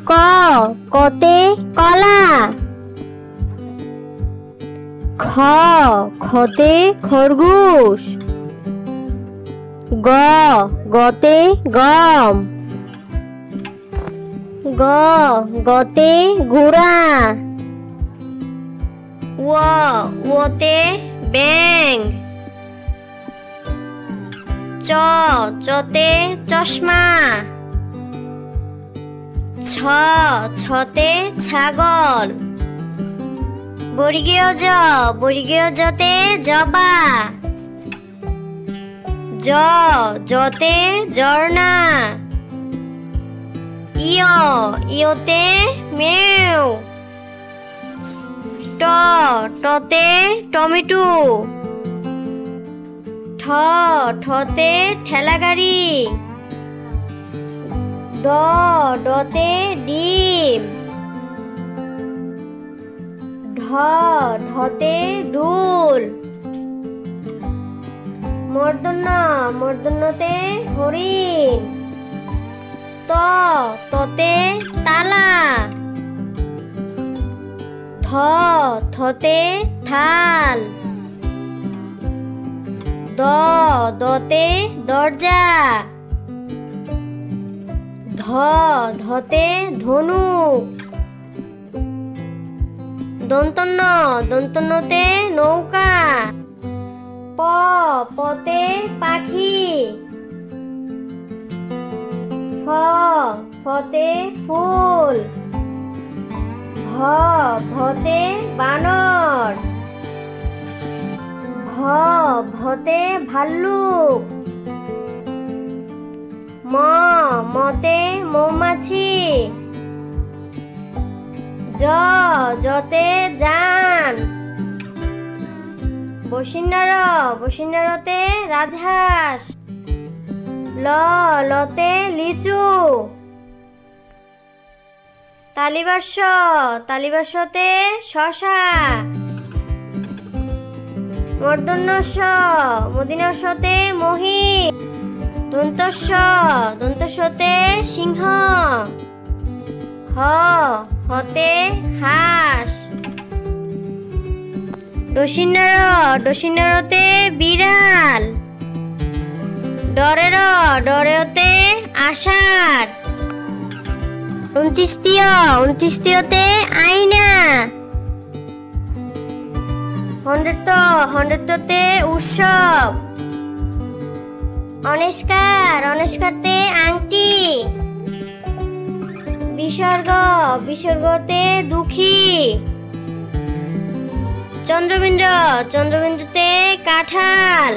ক কতে কলা। খ খতে খরগোশ। গ গতে গম। গ গতে ঘোড়া। ও ওতে ব্যাঙ। চ চতে চশমা। ছ ছতে ছাগল। বর্গীয় জ বর্গীয় জতে জবা। জ জতে ঝর্ণা। ইয় ইয়তে মেও। ট টতে টমেটো। ঠ ঠতে ঠেলাগাড়ি। ড ডতে ডিম। ঢ ঢতে ঢোল। মূর্ধন্য মূর্ধন্যতে হরিণ। ত ততে তালা। থ থতে থাল। দ দতে দরজা। ধ ধতে ধনুক। দন্তন্য দন্তন্যতে নৌকা। প পতে পাখি। ফ ফতে ফুল। ভ ভতে বানর। ভ ভতে ভাল্লুক। ম মতে মৌমাছি। জ জতে জান। বসিন্নর বসিন্নরতে রাজহাঁস। ল লতে লিচু। তালিবাস্য তালিবাস্যতে শশা। মূর্ধন্যস্য মূর্ধন্যস্যতে মহিষ। দন্তস্য দন্তস্যতে সিংহ। হ হতে হাঁস। ডসিন্নর ডসিন্নরতে বিড়াল। ডরের ডরেতে আষাঢ়। উনত্রিশতীয় উনত্রিশতীয়তে আয়না। হন্ড্রেডতে উৎসব। অনেস্কার অনেস্কারতে আংটি। বিসর্গ বিসর্গতে দুঃখী। চন্দ্রবিন্দু চন্দ্রবিন্দুতে কাঁঠাল।